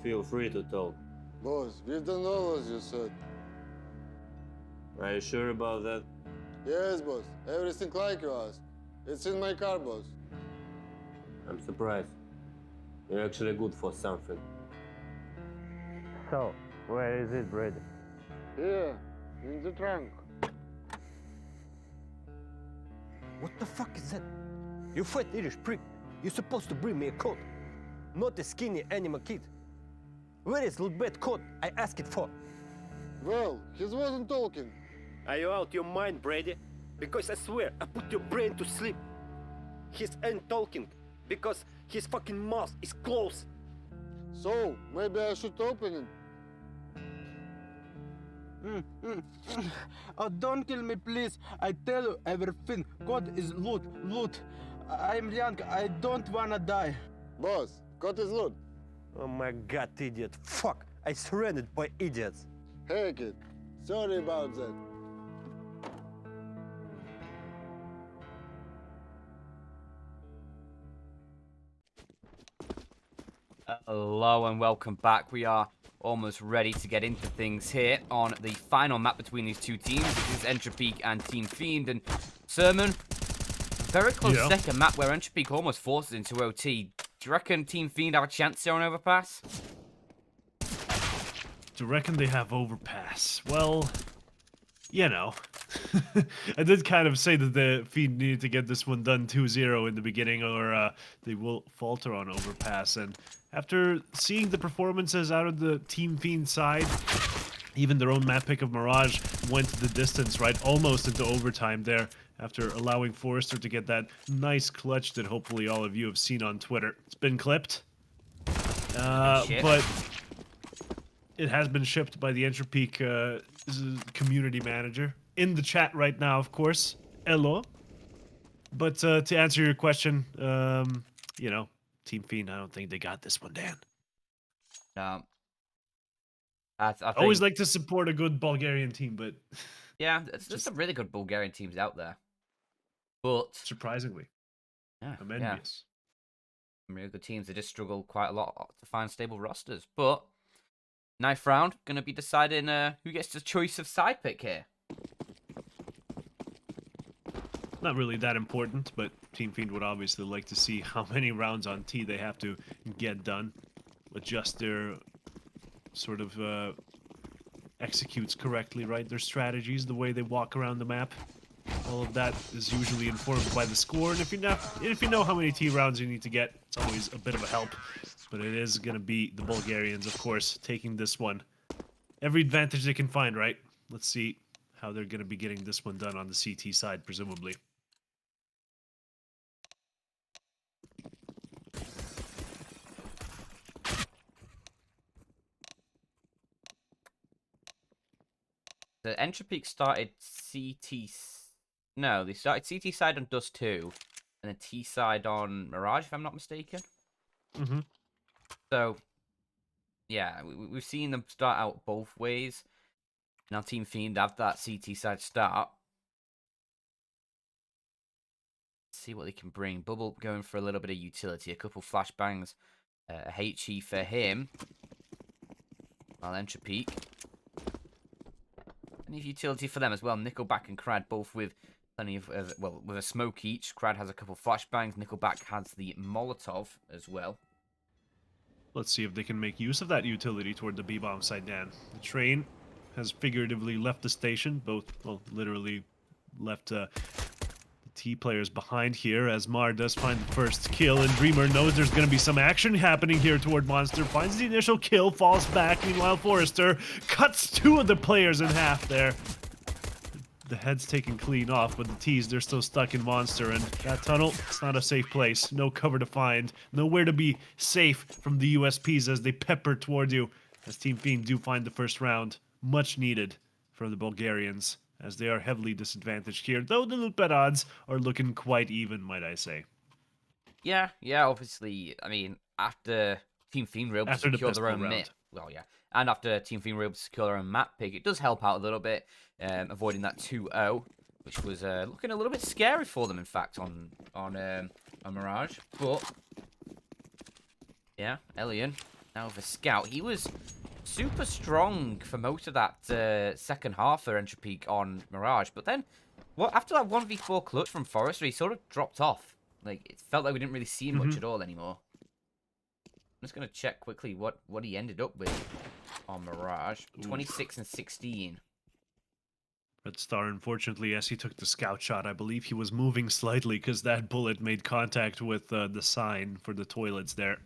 Feel free to talk. Boss, we've done all as you said. Are you sure about that? Yes, boss. Everything like you asked. It's in my car, boss. I'm surprised. You're actually good for something. So, where is it, Brady? Here, in the trunk. What the fuck is that? You fat Irish prick. You're supposed to bring me a coat, not a skinny animal kid. Where is LOOT.BET code I asked it for? Well, he wasn't talking. Are you out your mind, Brady? Because I swear, I put your brain to sleep. He ain't talking because his fucking mouth is closed. So, maybe I should open it. Oh, don't kill me, please. I tell you everything. God is loot, loot. I'm young. I don't wanna die. Boss, code is loot. Oh my god, idiot. Fuck, I surrendered by idiots. Hey, kid. Sorry about that. Hello and welcome back. We are almost ready to get into things here on the final map between these two teams. This is Entropiq and Team Fiend. And Sermon, a very close second map where Entropiq almost forces into OT. Do you reckon Team Fiend have a chance here on Overpass? Do you reckon they have Overpass? Well, you know. I did kind of say that the Fiend needed to get this one done 2-0 in the beginning, or they will falter on Overpass. And after seeing the performances out of the Team Fiend side, even their own map pick of Mirage went the distance, right? Almost into overtime there after allowing Forrester to get that nice clutch that hopefully all of you have seen on Twitter. It's been clipped. But it has been shipped by the Entropiq community manager. In the chat right now, of course. Hello. But to answer your question, you know, Team Fiend, I don't think they got this one, Dan. No. I think, always like to support a good Bulgarian team, but... yeah, there's some really good Bulgarian teams out there. But... surprisingly. Yeah, I'm envious. Some really good teams. They just struggle quite a lot to find stable rosters. But, ninth round, going to be deciding who gets the choice of side pick here. Not really that important, but Team Fiend would obviously like to see how many rounds on T they have to get done. Adjust their sort of executes correctly, right? Their strategies, the way they walk around the map. All of that is usually informed by the score, and if you know how many T rounds you need to get, it's always a bit of a help. But it is going to be the Bulgarians, of course, taking this one. Every advantage they can find, right? Let's see how they're going to be getting this one done on the CT side, presumably. The Entropiq started CT... No, they started CT side on Dust 2, and then T side on Mirage, if I'm not mistaken. Mm-hmm. So, yeah, we've seen them start out both ways. Now Team Fiend have that CT side start. Let's see what they can bring. Bubble going for a little bit of utility. A couple flashbangs. A HE for him. While Entropiq. Plenty of utility for them as well. Nickelback and Crad both with plenty of, well, with a smoke each. Crad has a couple flashbangs. Nickelback has the Molotov as well. Let's see if they can make use of that utility toward the B-bomb side, Dan. The train has figuratively left the station, both, well, literally left the T players behind here, as Mar does find the first kill, and Dreamer knows there's going to be some action happening here toward Monster, finds the initial kill, falls back. Meanwhile, Forrester cuts two of the players in half there. The head's taken clean off, but the T's, they're still stuck in Monster, and that tunnel, it's not a safe place. No cover to find, nowhere to be safe from the USPs as they pepper toward you, as Team Fiend do find the first round. Much needed for the Bulgarians, as they are heavily disadvantaged here, though the LOOT.BET odds are looking quite even, might I say. Yeah, obviously, I mean, after Team Fiend were able to secure their own map, well, yeah, and after Team Fiend were able to secure their own map pick, it does help out a little bit, avoiding that 2-0, which was looking a little bit scary for them, in fact, on Mirage. But yeah, Elian Now the scout, he was super strong for most of that second half for Entropiq on Mirage, but then after that 1v4 clutch from Forrester, he sort of dropped off. Like, it felt like we didn't really see him much at all anymore. I'm just going to check quickly what he ended up with on Mirage. 26 and 16. Red Star, unfortunately, as he took the scout shot, I believe he was moving slightly because that bullet made contact with the sign for the toilets there.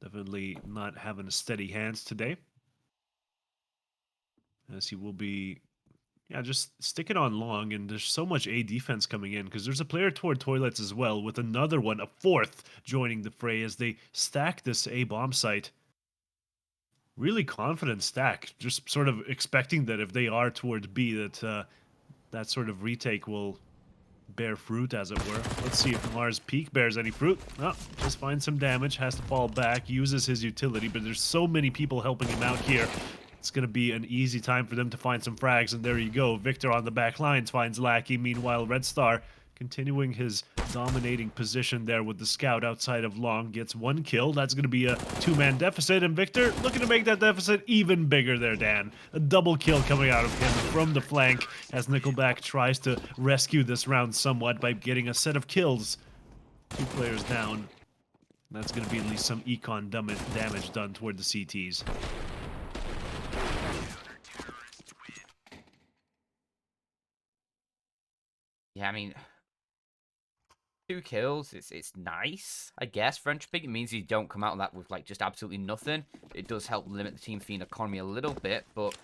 Definitely not having a steady hands today. As he will be, yeah, just sticking on long, and there's so much A defense coming in because there's a player toward toilets as well, with another one, a fourth, joining the fray as they stack this A bomb site. Really confident stack, just sort of expecting that if they are towards B, that that sort of retake will bear fruit, as it were. Let's see if Mars Peak bears any fruit. Oh, just finds some damage, has to fall back, uses his utility, but there's so many people helping him out here. It's going to be an easy time for them to find some frags, and there you go. Victor on the back lines finds Lackey. Meanwhile, Red Star continuing his dominating position there with the scout outside of long. Gets one kill. That's going to be a two-man deficit, and Victor looking to make that deficit even bigger there, Dan. A double kill coming out of him from the flank as Nickelback tries to rescue this round somewhat by getting a set of kills. 2 players down. That's going to be at least some econ damage done toward the CTs. Yeah, I mean, 2 kills, it's nice, I guess, for Entropiq. It means you don't come out of that with, like, just absolutely nothing. It does help limit the Team Fiend economy a little bit, but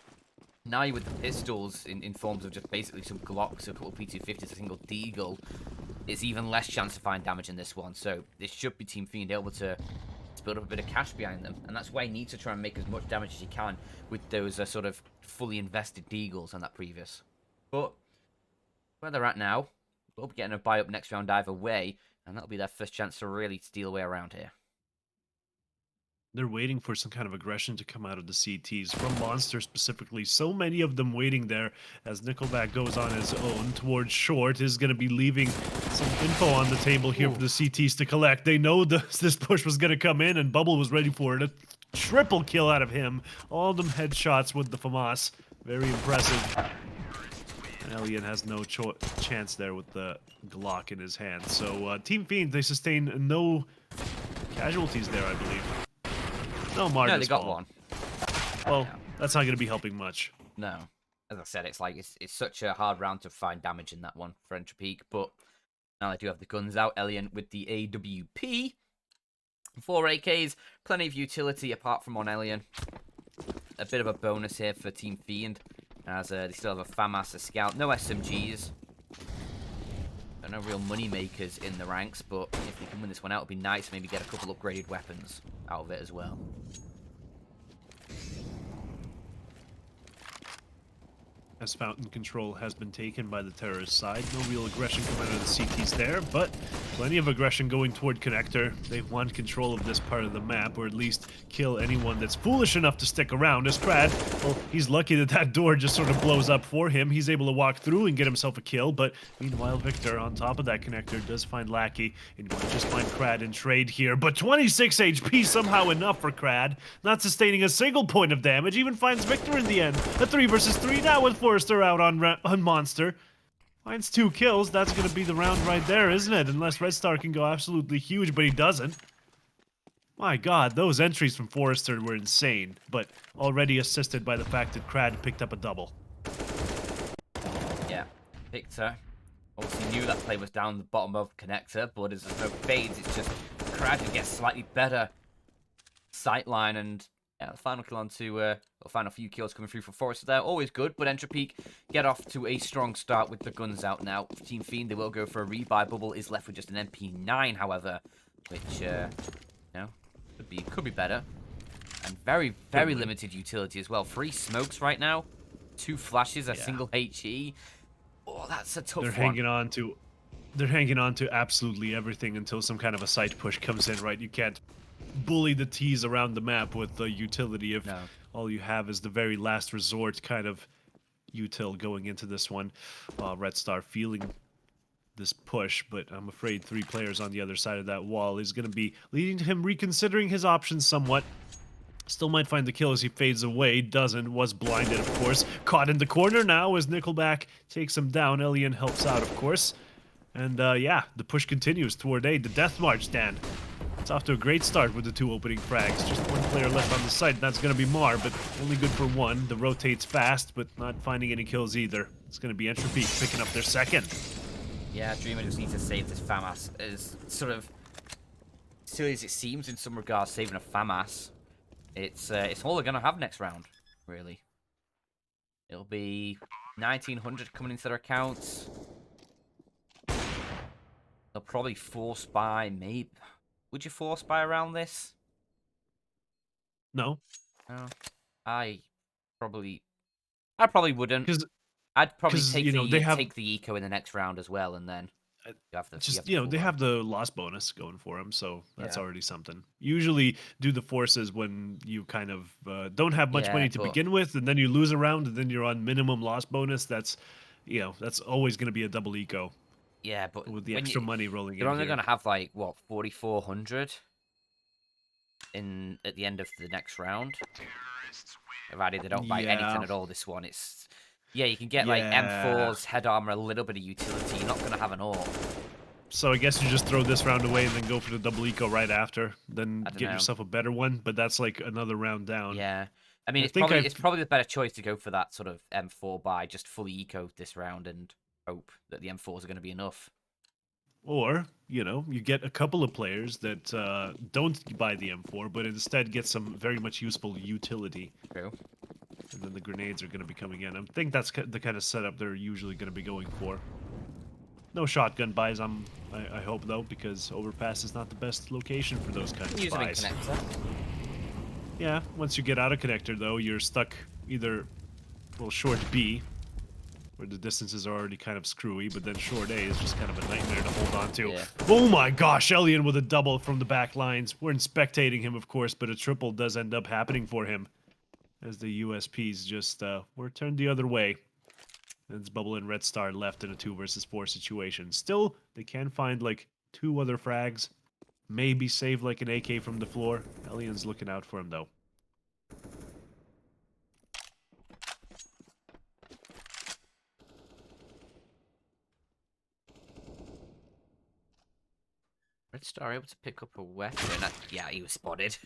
now you're with the pistols in forms of just basically some Glocks, a couple of P250s, a single Deagle, it's even less chance to find damage in this one. So this should be Team Fiend able to build up a bit of cash behind them, and that's why you need to try and make as much damage as you can with those sort of fully invested Deagles on that previous. But where they're at now, we'll be getting a buy up next round either way, and that'll be their first chance to really steal away around here. They're waiting for some kind of aggression to come out of the CTs, from Monster specifically. So many of them waiting there as Nickelback goes on his own towards short. Is going to be leaving some info on the table here for the CTs to collect. They know this push was going to come in, and Bubble was ready for it. A triple kill out of him. All them headshots with the FAMAS. Very impressive. And Elian has no chance there with the Glock in his hand. So Team Fiend, they sustain no casualties there, I believe. No, Margaret's No, they got fault. one. Well, that's not going to be helping much. No. As I said, it's like it's such a hard round to find damage in that one for Entropiq, but now they do have the guns out. Elian with the AWP. 4 AKs, plenty of utility apart from on Elian. A bit of a bonus here for Team Fiend, as they still have a FAMAS, a Scout, no SMGs. No real money makers in the ranks, but if they can win this one out, it'd be nice to maybe get a couple upgraded weapons out of it as well. As fountain control has been taken by the terrorist side. No real aggression coming out of the CTs there, but plenty of aggression going toward Connector. They want control of this part of the map, or at least kill anyone that's foolish enough to stick around. As Crad, well, he's lucky that that door just sort of blows up for him. He's able to walk through and get himself a kill, but meanwhile, Victor, on top of that Connector, does find Lackey, and might just find Crad in trade here. But 26 HP, somehow enough for Crad, not sustaining a single point of damage, even finds Victor in the end. A 3 versus 3 now with Forrester out on Monster. Finds 2 kills. That's going to be the round right there, isn't it? Unless Red Star can go absolutely huge, but he doesn't. My god, those entries from Forrester were insane, but already assisted by the fact that Crad picked up a double. Yeah, Victor obviously knew that play was down the bottom of Connector, but as the smoke fades, it's just Crad who gets slightly better sightline, and yeah, the final kill onto the final few kills coming through for Forrester there. Always good, but Entropiq get off to a strong start with the guns out now. For Team Fiend, they will go for a rebuy. Bubble is left with just an MP9, however, which, you know, could be better. And very, very limited utility as well. 3 smokes right now, 2 flashes, a single HE. Oh, that's a tough one. They're hanging on to absolutely everything until some kind of a site push comes in, right? You can't bully the T's around the map with the utility if all you have is the very last resort kind of util going into this one. Red Star feeling this push, but I'm afraid 3 players on the other side of that wall is going to be leading to him reconsidering his options somewhat. Still might find the kill as he fades away. Doesn't. Was blinded, of course. Caught in the corner now as Nickelback takes him down. Elian helps out, of course. And yeah, the push continues toward A. The death march, Dan. It's off to a great start with the 2 opening frags. Just 1 player left on the site. That's going to be Mar, but only good for 1. The rotates fast, but not finding any kills either. It's going to be Entropiq picking up their second. Yeah, Dreamer just needs to save this FAMAS. As sort of silly as it seems in some regards, saving a FAMAS, it's all they're going to have next round, really. It'll be 1,900 coming into their accounts. They'll probably force buy, maybe. Would you force buy around this? No. No. I probably wouldn't. I'd probably take, take the eco in the next round as well, and then you have the, they have the loss bonus going for them, so that's already something. Usually do the forces when you kind of don't have much money to begin with, and then you lose a round, and then you're on minimum loss bonus. That's, that's always going to be a double eco. Yeah, but with the extra money rolling in, you're only going to have like what 4,400 at the end of the next round. Provided they don't buy anything at all. This one, it's you can get like M4's head armor, a little bit of utility. You're not going to have an AWP. So I guess you just throw this round away and then go for the double eco right after. Then get yourself a better one, but that's like another round down. Yeah. I mean, it's probably the better choice to go for that sort of M4 buy, just fully eco this round and hope that the M4s are going to be enough. Or, you get a couple of players that don't buy the M4, but instead get some very much useful utility. True. And then the grenades are going to be coming in. I think that's the kind of setup they're usually going to be going for. No shotgun buys, I hope, though, because Overpass is not the best location for those kinds of buys. Connector. Yeah, once you get out of connector, though, you're stuck either, short B, where the distances are already kind of screwy, but then short A is just kind of a nightmare to hold on to. Yeah. Oh my gosh, Elian with a double from the back lines. We're spectating him, of course, but a triple does end up happening for him, as the USPs just were turned the other way. It's Bubble and Red Star left in a 2 versus 4 situation. Still, they can find like 2 other frags. Maybe save like an AK from the floor. Elian's looking out for him, though. Red Star able to pick up a weapon. Yeah, he was spotted.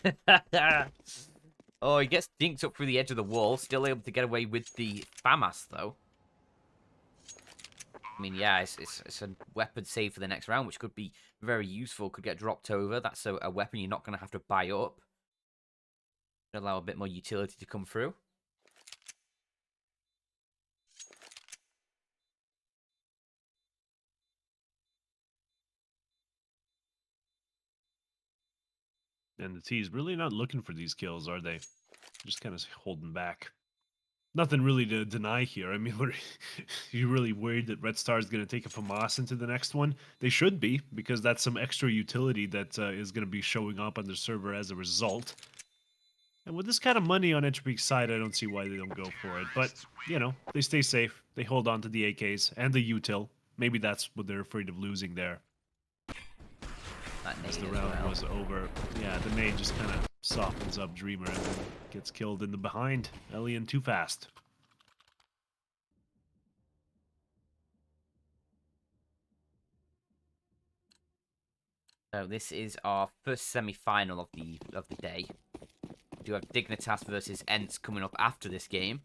Oh, he gets dinked up through the edge of the wall. Still able to get away with the FAMAS, though. I mean, yeah, it's a weapon save for the next round, which could be very useful. Could get dropped over. That's a weapon you're not going to have to buy up. Allow a bit more utility to come through. And the T's really not looking for these kills, are they? Just kind of holding back. Nothing really to deny here. I mean, you're really worried that Red Star is going to take a FAMAS into the next one? They should be, because that's some extra utility that is going to be showing up on the server as a result. And with this kind of money on Entropiq's side, I don't see why they don't go for it. But, they stay safe. They hold on to the AKs and the util. Maybe that's what they're afraid of losing there. As the round was over, yeah, the nade just kind of softens up Dreamer and then gets killed in the behind. Elian too fast. So this is our first semi-final of the day. We do have Dignitas versus Ents coming up after this game,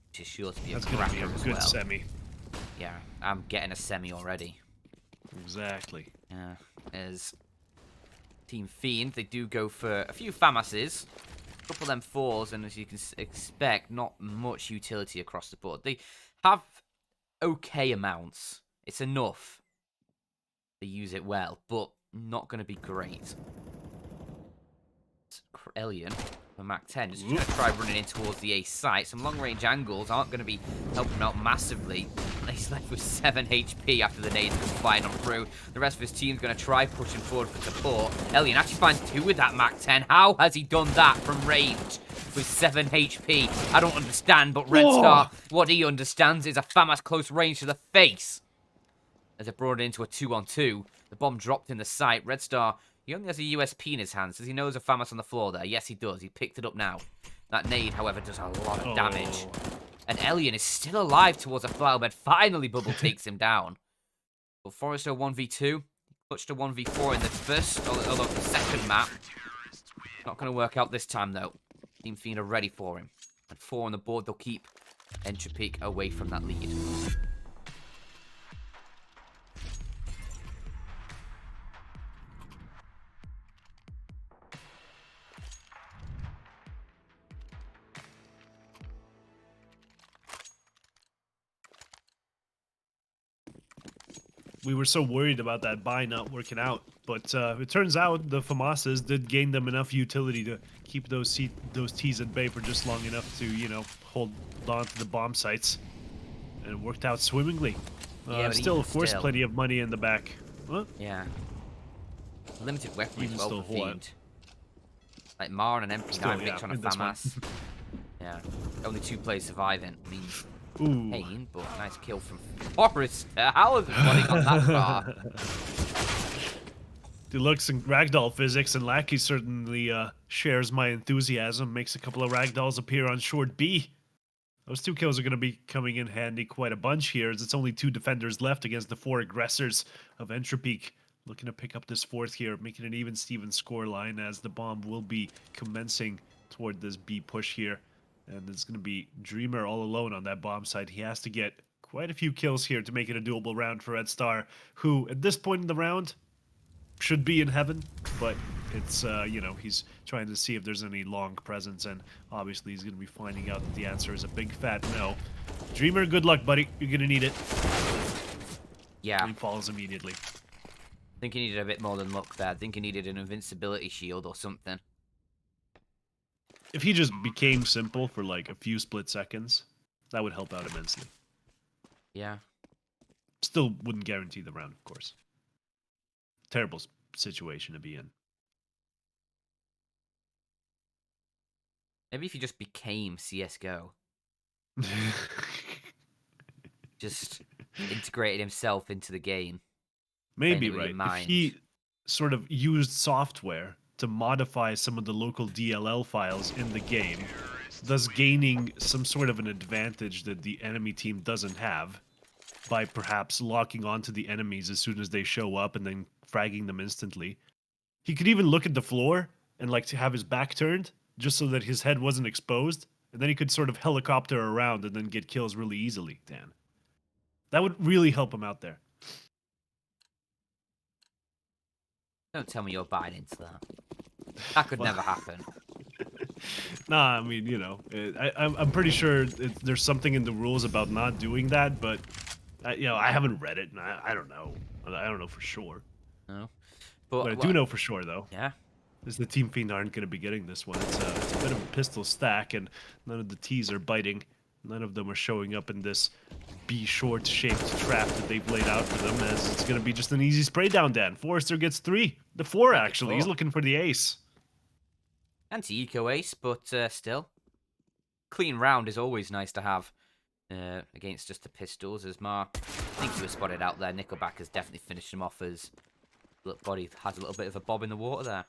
which is sure to be That's going to be a good semi. Yeah, I'm getting a semi already. Exactly. Yeah, as Team Fiend, they do go for a few FAMASes, a couple of M4s, and as you can expect, not much utility across the board. They have okay amounts. It's enough. They use it well, but not going to be great. Elian, the Mac 10, is going to try running in towards the A site. Some long-range angles aren't going to be helping out massively. He's left with 7 HP after the nades was firing on through. The rest of his team's going to try pushing forward for support. Elian actually finds 2 with that Mac 10. How has he done that from range? with 7 HP. I don't understand, but Red Star, what he understands is a FAMAS close range to the face. As it brought it into a 2-on-2, the bomb dropped in the sight. Red Star, he only has a USP in his hands. Does he know there's a FAMAS on the floor there? Yes, he does. He picked it up now. That nade, however, does a lot of damage. And Elian is still alive towards a flower bed. Finally, Bubble takes him down. But Forrester 1v2. Clutched a 1v4 in the first, although the second map. Not going to work out this time, though. Team Fiend are ready for him. And 4 on the board, they'll keep Entropiq away from that lead. We were so worried about that buy not working out, but it turns out the FAMASas did gain them enough utility to keep those T's at bay for just long enough to, you know, hold on to the bomb sites. And it worked out swimmingly. Yeah, still, of course, still. plenty of money in the back. What? Yeah. Limited weapon Even as well still, for what? Fiend. Like Mar and an MP9 Still, mix yeah, on a in this one. FAMAS. Yeah. Only 2 players surviving. I mean, Ooh. pain, but nice kill from Forrester. How is it running on that far? Deluxe and ragdoll physics, and Lackey certainly shares my enthusiasm. Makes a couple of ragdolls appear on short B. Those 2 kills are going to be coming in handy quite a bunch here, as it's only 2 defenders left against the 4 aggressors of Entropiq. Looking to pick up this 4th here, making an even Steven score line, as the bomb will be commencing toward this B push here. And it's going to be Dreamer all alone on that bomb site. He has to get quite a few kills here to make it a doable round for Red Star, who at this point in the round should be in heaven, but it's, you know, he's trying to see if there's any long presence, and obviously he's going to be finding out that the answer is a big fat no. Dreamer, good luck, buddy. You're going to need it. Yeah. And he falls immediately. I think he needed a bit more than luck there. I think he needed an invincibility shield or something. If he just became simple for like a few split seconds, that would help out immensely. Yeah. Still wouldn't guarantee the round, of course. Terrible situation to be in. Maybe if he just became CSGO. Just integrated himself into the game. Maybe, Playing it with right. your mind. If he sort of used software to modify some of the local DLL files in the game, thus gaining some sort of an advantage that the enemy team doesn't have, by perhaps locking onto the enemies as soon as they show up and then fragging them instantly. He could even look at the floor and like to have his back turned just so that his head wasn't exposed, and then he could sort of helicopter around and then get kills really easily, Dan. That would really help him out there. Don't tell me you're buying into that. That could never happen. Nah, I mean, you know, I'm pretty sure there's something in the rules about not doing that, but you know, I haven't read it, and I don't know. I don't know for sure. No. What I do know for sure, though, Yeah. is the Team Fiend aren't going to be getting this one. It's a bit of a pistol stack, and none of the T's are biting. None of them are showing up in this B-short shaped trap that they've laid out for them, as it's going to be just an easy spray down, Dan. Forrester gets 3. The 4, actually. He's looking for the ace. Anti-eco ace, but still. Clean round is always nice to have against just the pistols. As Mar, I think he was spotted out there. Nickelback has definitely finished him off, as body has a little bit of a bob in the water there.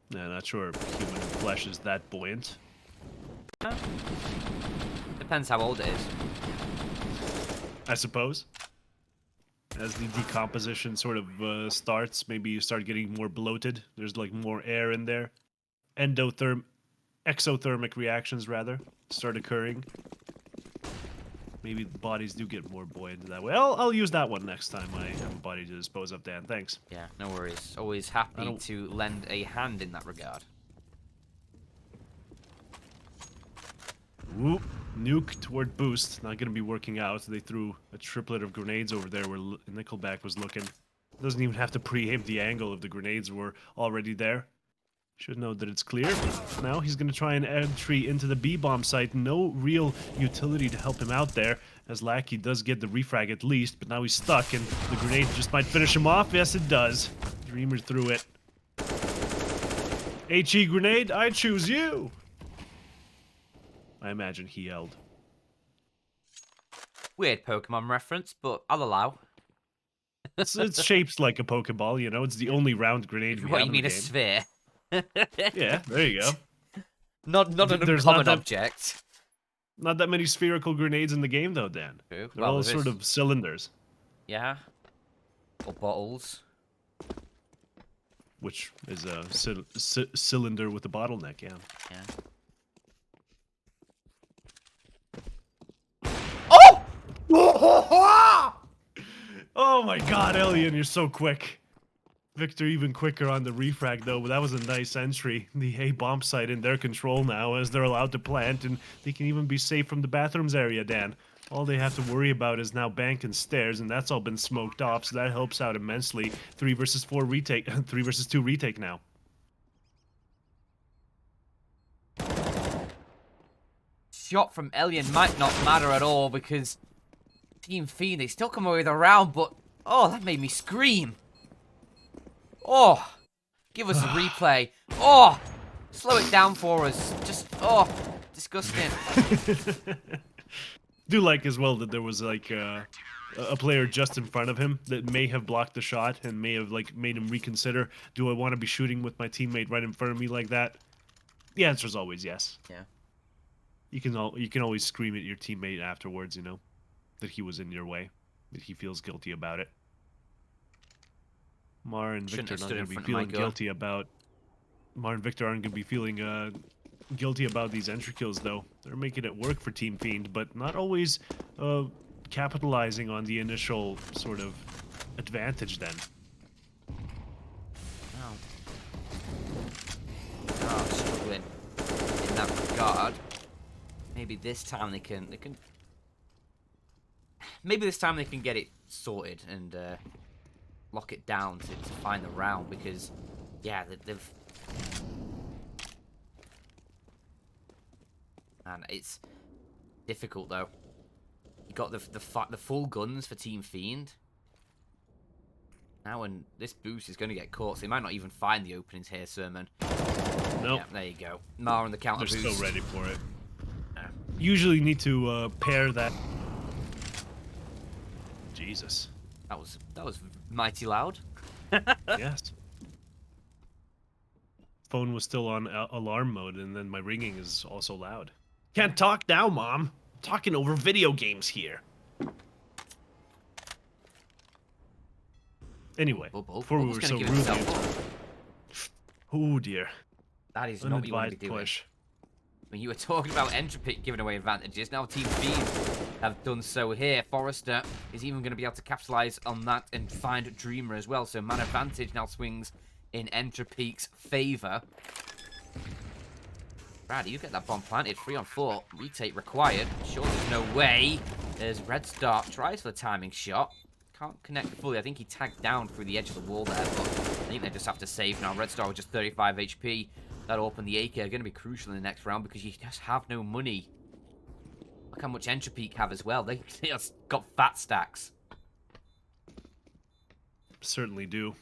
Yeah, not sure if human flesh is that buoyant. Depends how old it is. I suppose. As the decomposition sort of starts, maybe you start getting more bloated. There's like more air in there. Exothermic reactions, rather, start occurring. Maybe the bodies do get more buoyant that way. I'll use that one next time I have a body to dispose of, Dan. Thanks. Yeah, no worries. Always happy to lend a hand in that regard. Whoop. Nuke toward boost. Not going to be working out. They threw a triplet of grenades over there where Nickelback was looking. Doesn't even have to pre-aim the angle if the grenades were already there. Should know that it's clear. Now he's going to try an entry into the B-bomb site. No real utility to help him out there, as Lackey does get the refrag at least, but now he's stuck, and the grenade just might finish him off. Yes, it does. Dreamer threw it. HE grenade, I choose you. I imagine he yelled. Weird Pokemon reference, but I'll allow. It's shaped like a Pokeball, you know. It's the only round grenade we What, have you in the mean a game. sphere? Yeah, there you go. Not an There's uncommon object. Not that many spherical grenades in the game, though, Dan. True. They're Well, all there sort is. of cylinders, Yeah. Or bottles. which is a cylinder with a bottleneck, yeah. Yeah. Oh! Oh my god, Alien, you're so quick. Victor even quicker on the refrag, though, but that was a nice entry. The A bomb site in their control now, as they're allowed to plant, and they can even be safe from the bathrooms area, Dan. All they have to worry about is now bank and stairs, and that's all been smoked off, so that helps out immensely. 3 versus 4 retake, 3 versus 2 retake now. Shot from Elian might not matter at all because Team Fiend, they still come away with a round, but oh, that made me scream. Oh, give us a replay. Oh, slow it down for us. Just, oh, disgusting. Do like as well that there was like a player just in front of him that may have blocked the shot and may have like made him reconsider, do I want to be shooting with my teammate right in front of me like that? The answer is always yes. Yeah. You can always scream at your teammate afterwards, you know, that he was in your way, that he feels guilty about it. Mar and Shouldn't Victor have not stood in going to be front of my feeling gun. guilty about. Mar and Victor aren't going to be feeling guilty about these entry kills, though. They're making it work for Team Fiend, but not always capitalizing on the initial sort of advantage. Then. Oh. Oh, struggling in that regard. Maybe this time they can. Maybe this time they can get it sorted and lock it down to find the round because, yeah, they've. And it's difficult though. You got the full guns for Team Fiend. Now, and this boost is going to get caught, so they might not even find the openings here, Sermon. Nope. Yeah, there you go. Mar on the counter They're boost. still ready for it. Usually need to pair that. Jesus. That was mighty loud. Yes. Phone was still on alarm mode, and then my ringing is also loud. Can't talk now, Mom. I'm talking over video games here. Anyway, before we were so rudely. Oh dear. That is not what you want to be doing. Push. When you were talking about Entropiq giving away advantages, now Team Fiend have done so here. Forrester is even going to be able to capitalize on that and find Dreamer as well. So man advantage now swings in Entropiq's favor. Brad, you get that bomb planted. 3 on 4. Retake required. Sure, there's no way. There's Red Star. Tries for the timing shot. Can't connect fully. I think he tagged down through the edge of the wall there, but I think they just have to save now. Red Star with just 35 HP. That'll open the AK. Are going to be crucial in the next round because you just have no money. Look how much Entropiq have as well. They just got fat stacks. Certainly do.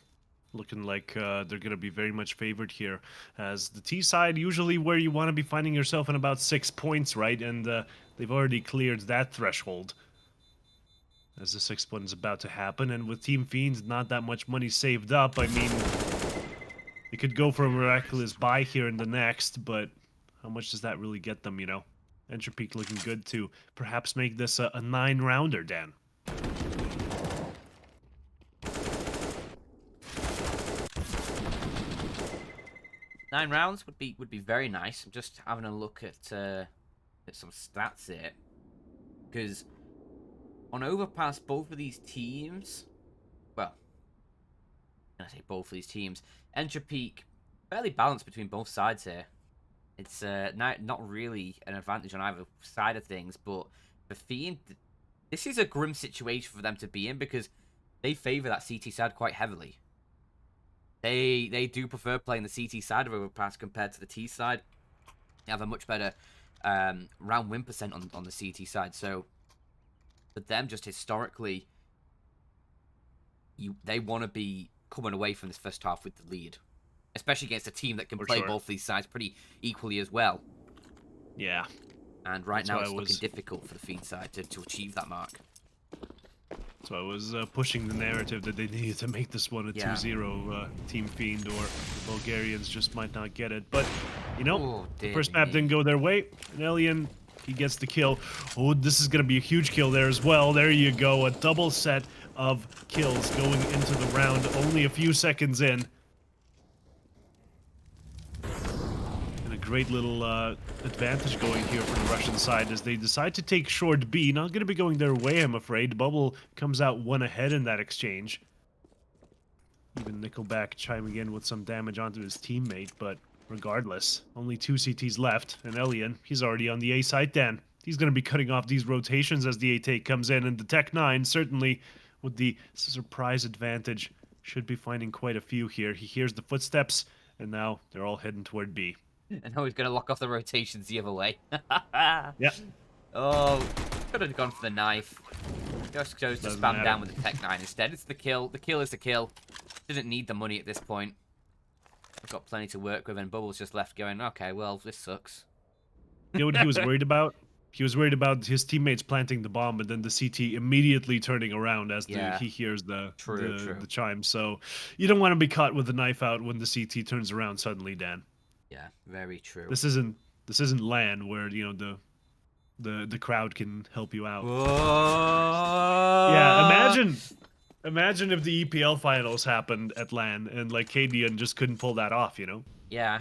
Looking like they're going to be very much favored here. As the T side, usually where you want to be finding yourself in about 6 points, right? And they've already cleared that threshold. As the 6th one is about to happen. And with Team Fiend, not that much money saved up. I mean, they could go for a miraculous buy here in the next, but how much does that really get them, you know? Entropiq looking good to perhaps make this a 9-rounder, Dan. Nine rounds would be very nice. I'm just having a look at some stats here, because on Overpass, both of these teams, well, when I say both of these teams, Entropiq fairly balanced between both sides here. It's not really an advantage on either side of things, but for Fiend, this is a grim situation for them to be in because they favor that CT side quite heavily. They do prefer playing the CT side of Overpass compared to the T side. They have a much better round win percent on the CT side. So for them, just historically, they want to be coming away from this first half with the lead, especially against a team that can play both these sides pretty equally as well. Yeah. And right That's now why it's I looking was- difficult for the Fiend side to achieve that mark. So I was pushing the narrative that they needed to make this one a Yeah. 2-0 Team Fiend, or the Bulgarians just might not get it. But, you know, Oh, the dear first map me. didn't go their way. And Alien, he gets the kill. Oh, this is going to be a huge kill there as well. There you go. A double set of kills going into the round, only a few seconds in. And a great little advantage going here for the Russian side as they decide to take short B. Not going to be going their way, I'm afraid. Bubble comes out one ahead in that exchange. Even Nickelback chiming in with some damage onto his teammate, but regardless, only 2 CTs left. And Elian, he's already on the A site then. He's going to be cutting off these rotations as the A take comes in, and the Tech 9, certainly with the surprise advantage, should be finding quite a few here. He hears the footsteps, and now they're all heading toward B. And now he's going to lock off the rotations the other way. Yeah. Oh, could have gone for the knife. Just chose to Doesn't spam matter. down with the Tech 9 instead. It's the kill. The kill is the kill. Didn't need the money at this point. I've got plenty to work with, and Bubble's just left going, okay, well, this sucks. You know what he was worried about? He was worried about his teammates planting the bomb and then the CT immediately turning around as Yeah. he hears the True. chime. So you don't want to be caught with the knife out when the CT turns around suddenly, Dan. Yeah, very true. This isn't LAN where, you know, the crowd can help you out. Whoa! Yeah, imagine if the EPL finals happened at LAN and like KDN just couldn't pull that off, you know? Yeah.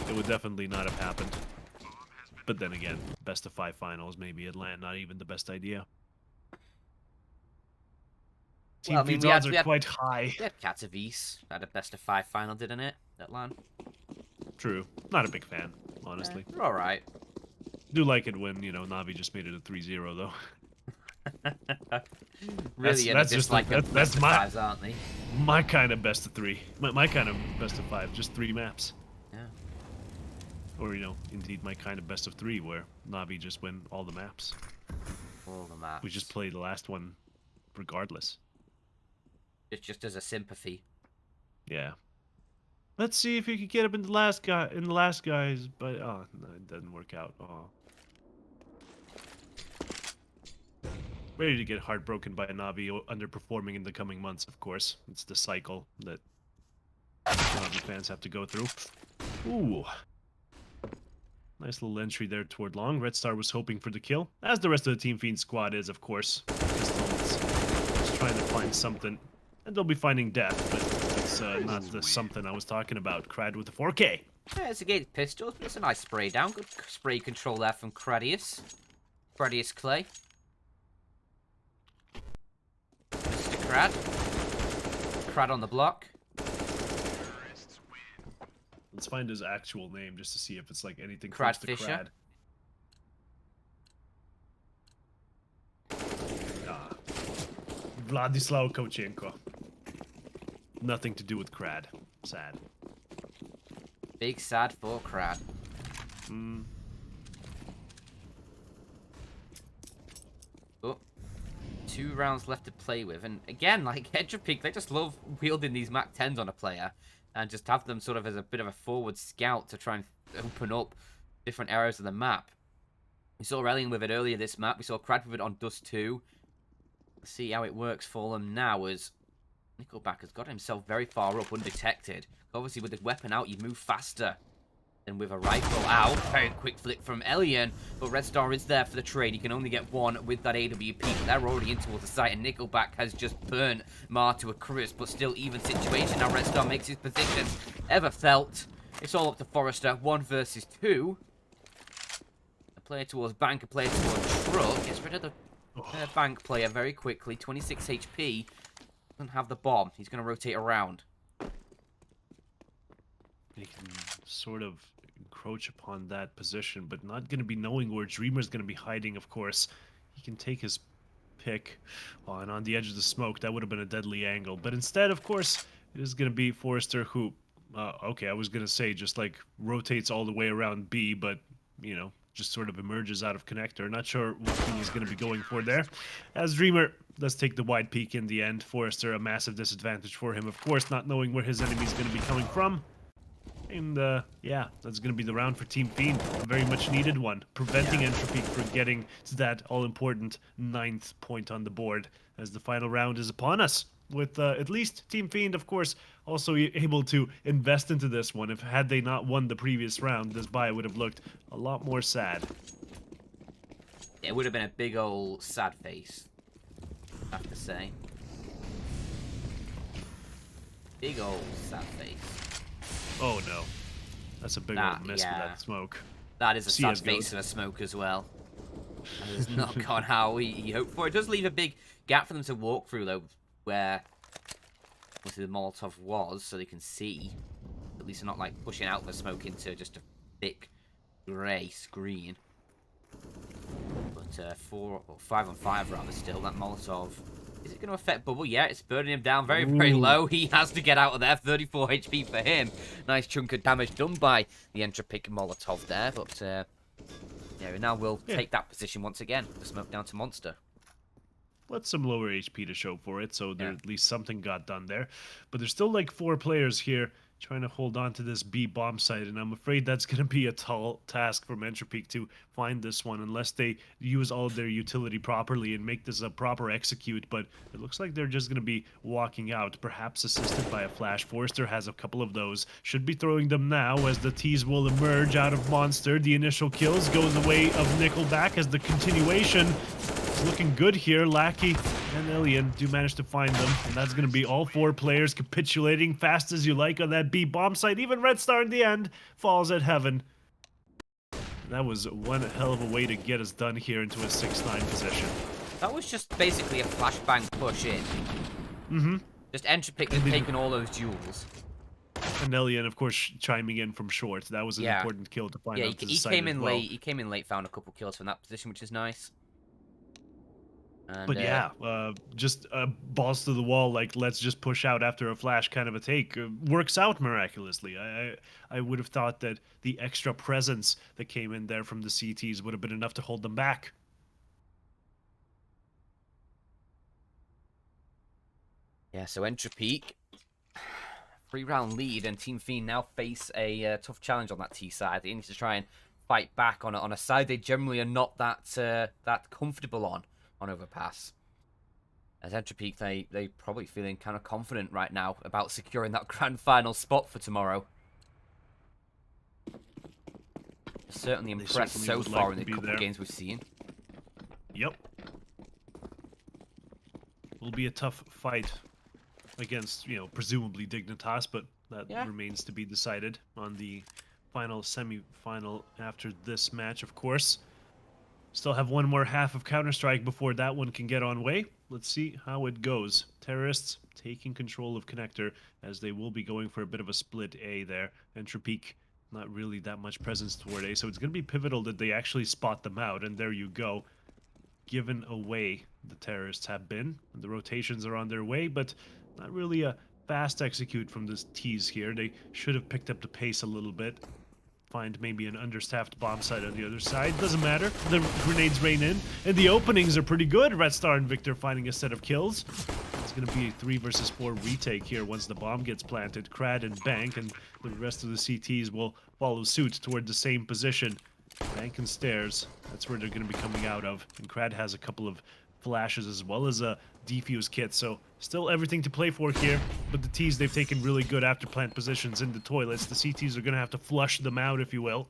It would definitely not have happened. But then again, best of 5 finals maybe at LAN, not even the best idea. Team Well, I mean, Feed's we had- odds we are had- quite high. We had Katowice. Had a best of 5 final, didn't it? That LAN. True. Not a big fan, honestly. They're alright. Do like it when, you know, Navi just made it a 3-0 though. Really, that's just like that's best of my- 5s, aren't they? My kind of best of 3. My kind of best of 5, just 3 maps. Yeah. Or, you know, indeed my kind of best of 3 where Navi just win all the maps. All the maps. We just play the last one regardless. It's just as a sympathy. Yeah. Let's see if you can get up in the last guys, but oh no, it doesn't work out. Oh. Ready to get heartbroken by a Navi underperforming in the coming months, of course. It's the cycle that Navi fans have to go through. Ooh. Nice little entry there toward long. Red Star was hoping for the kill, as the rest of the Team Fiend squad is, of course. Just trying to find something. And they'll be finding death, but it's not the something I was talking about. Crad with the 4K. Yeah, it's against pistols, but it's a nice spray down. Good spray control there from Cradius. Cradius Clay. Mr. Crad. Crad on the block. Let's find his actual name just to see if it's like anything Crad close to Fisher? Crad. Nah. Vladislav Kochenko. Nothing to do with Crad. Sad. Big sad for Crad. Mm. Oh. 2 rounds left to play with. And again, like Entropiq, they just love wielding these Mac 10s on a player. And just have them sort of as a bit of a forward scout to try and open up different areas of the map. We saw Relian with it earlier this map. We saw Crad with it on Dust 2. Let's see how it works for them now as Nickelback has got himself very far up undetected. Obviously, with his weapon out, you move faster than with a rifle out. Very quick flick from Elian, but Red Star is there for the trade. He can only get 1 with that AWP, but they're already in towards the site, and Nickelback has just burnt Mar to a crisp, but still even situation. Now Red Star makes his position. Ever felt? It's all up to Forrester. 1 versus 2. A player towards bank, a player towards truck. Gets rid of the bank player very quickly. 26 HP. Doesn't have the bomb. He's going to rotate around. He can sort of encroach upon that position, but not going to be knowing where Dreamer's going to be hiding, of course. He can take his pick and on the edge of the smoke. That would have been a deadly angle. But instead, of course, it is going to be Forrester who, okay, I was going to say just like rotates all the way around B, but, you know, just sort of emerges out of connector. Not sure what he's going to be going for there. As Dreamer does take the wide peek in the end. Forrester, a massive disadvantage for him, of course, not knowing where his enemy is going to be coming from. And yeah, that's going to be the round for Team Fiend. A very much needed one. Preventing Entropiq from getting to that all-important 9th point on the board as the final round is upon us. With at least Team Fiend, of course, also able to invest into this one. If had they not won the previous round, this bye would have looked a lot more sad. It would have been a big old sad face, I have to say. Big old sad face. Oh no. That's a big old miss with that smoke. That is a sad CS:GO. face of a smoke as well. That has not gone how he hoped for. It does leave a big gap for them to walk through, though, where obviously the Molotov was, so they can see. At least they're not, like, pushing out the smoke into just a thick grey screen. But 5 on 5 rather still. That Molotov, is it going to affect Bubble? Yeah, it's burning him down very, very low. He has to get out of there. 34 HP for him. Nice chunk of damage done by the Entropiq Molotov there. But yeah, we now will take that position once again. The smoke down to Monster. Let some lower HP to show for it, so there at least something got done there. But there's still like 4 players here trying to hold on to this B bomb site, and I'm afraid that's going to be a tall task for Entropiq to find this one unless they use all of their utility properly and make this a proper execute. But it looks like they're just going to be walking out, perhaps assisted by a flash. Forster has a couple of those. Should be throwing them now as the T's will emerge out of Monster. The initial kills goes the way of Nickelback as the continuation is looking good here. Lackey and Alien do manage to find them, and that's going to be all 4 players capitulating fast as you like on that B bomb site. Even Red Star in the end falls at heaven. That was one hell of a way to get us done here into a 6-9 position. That was just basically a flashbang push in. Just Entropiq had taken all those duels. And Alien, of course, chiming in from short. That was an important kill to find out to the he site came as in well. late. He came in late, found a couple kills from that position, which is nice. And, But yeah, just balls to the wall, like let's just push out after a flash kind of a take. Works out miraculously. I would have thought that the extra presence that came in there from the CTs would have been enough to hold them back. Yeah, so Entropiq, 3-round lead, and Team Fiend now face a tough challenge on that T side. They need to try and fight back on a side they generally are not that comfortable on Overpass. As Entropiq, they probably feeling kind of confident right now about securing that grand final spot for tomorrow. Certainly impressed so far in the couple of games we've seen. Yep. Will be a tough fight against, presumably Dignitas, but that remains to be decided on the final semi-final after this match, of course. Still have one more half of Counter-Strike before that one can get on way. Let's see how it goes. Terrorists taking control of Connector as they will be going for a bit of a split A there. Entropiq, not really that much presence toward A, so it's going to be pivotal that they actually spot them out, and there you go. Given away the terrorists have been. The rotations are on their way, but not really a fast execute from the T's here. They should have picked up the pace a little bit. Find maybe an understaffed bomb site on the other side. Doesn't matter. The grenades rain in. And the openings are pretty good. Red Star and Victor finding a set of kills. It's going to be a 3 versus 4 retake here once the bomb gets planted. Crad and Bank and the rest of the CTs will follow suit toward the same position. Bank and Stairs. That's where they're going to be coming out of. And Crad has a couple of flashes as well as a defuse kit. So still everything to play for here. But the T's, they've taken really good after plant positions in the toilets. The CTs are going to have to flush them out, if you will.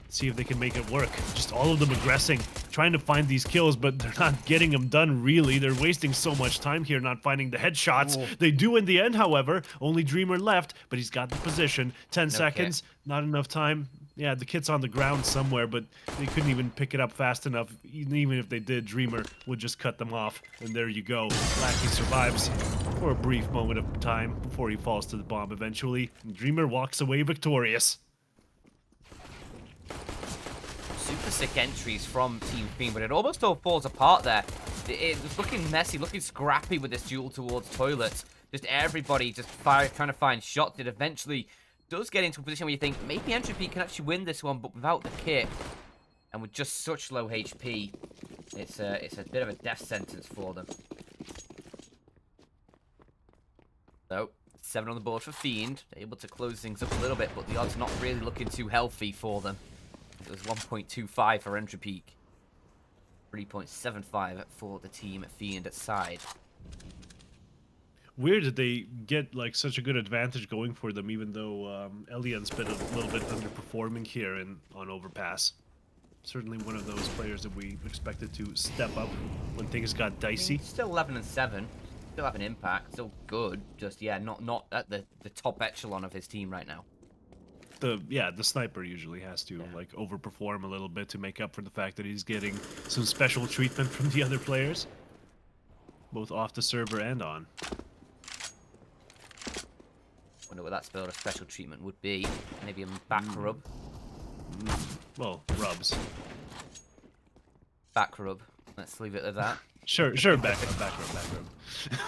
See if they can make it work. Just all of them aggressing, trying to find these kills, but they're not getting them done, really. They're wasting so much time here not finding the headshots. They do in the end, however. Only Dreamer left, but he's got the position. 10 seconds, not enough time. Yeah, the kit's on the ground somewhere, but they couldn't even pick it up fast enough. Even if they did, Dreamer would just cut them off. And there you go. Lackey survives for a brief moment of time before he falls to the bomb eventually. And Dreamer walks away victorious. Super sick entries from Team Fiend, but it almost all falls apart there. It was looking messy, looking scrappy with this duel towards toilets. Just everybody just trying to find shots. It eventually does get into a position where you think maybe Entropiq can actually win this one, but without the kit and with just such low HP, it's a bit of a death sentence for them. So 7 on the board for Fiend. Able to close things up a little bit, but the odds not really looking too healthy for them. It was 1.25 for Entropiq. 3.75 for the team Fiend at side. Weird that they get like such a good advantage going for them, even though Elian's been a little bit underperforming here on Overpass. Certainly one of those players that we expected to step up when things got dicey. Still 11 and 7. Still have an impact. Still good. Just yeah, not at the top echelon of his team right now. The sniper usually has to like overperform a little bit to make up for the fact that he's getting some special treatment from the other players, both off the server and on. Wonder what that spell of special treatment would be. Maybe a back rub. Well, rubs. Back rub. Let's leave it at that. Sure, back rub.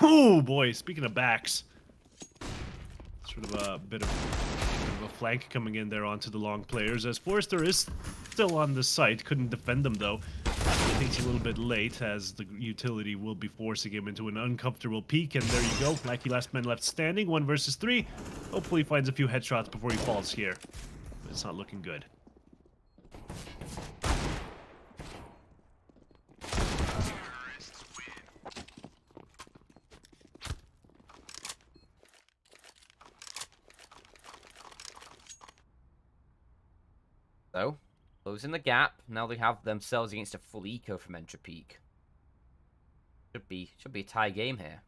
Oh boy, speaking of backs, sort of a bit of a flank coming in there onto the long players, as Forrester is still on the site. Couldn't defend them though. I think he's a little bit late, as the utility will be forcing him into an uncomfortable peak, and there you go. Lucky last man left standing, 1 versus 3. Hopefully he finds a few headshots before he falls here. But it's not looking good. So, closing the gap. Now they have themselves against a full eco from Entropiq. Should be a tie game here.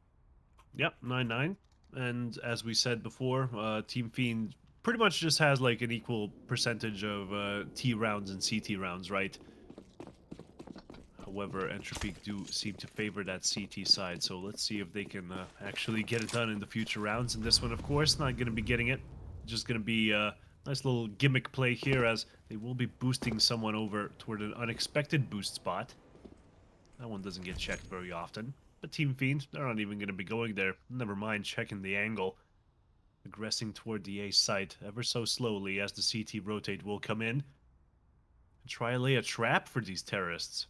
Yep, 9-9. And as we said before, Team Fiend pretty much just has like an equal percentage of T rounds and CT rounds, right? However, Entropiq do seem to favor that CT side, so let's see if they can actually get it done in the future rounds. And this one, of course, not going to be getting it. Just going to be a nice little gimmick play here, as they will be boosting someone over toward an unexpected boost spot. That one doesn't get checked very often. But Team Fiend, they're not even going to be going there. Never mind checking the angle. Aggressing toward the A site ever so slowly, as the CT rotate will come in. And try to lay a trap for these terrorists.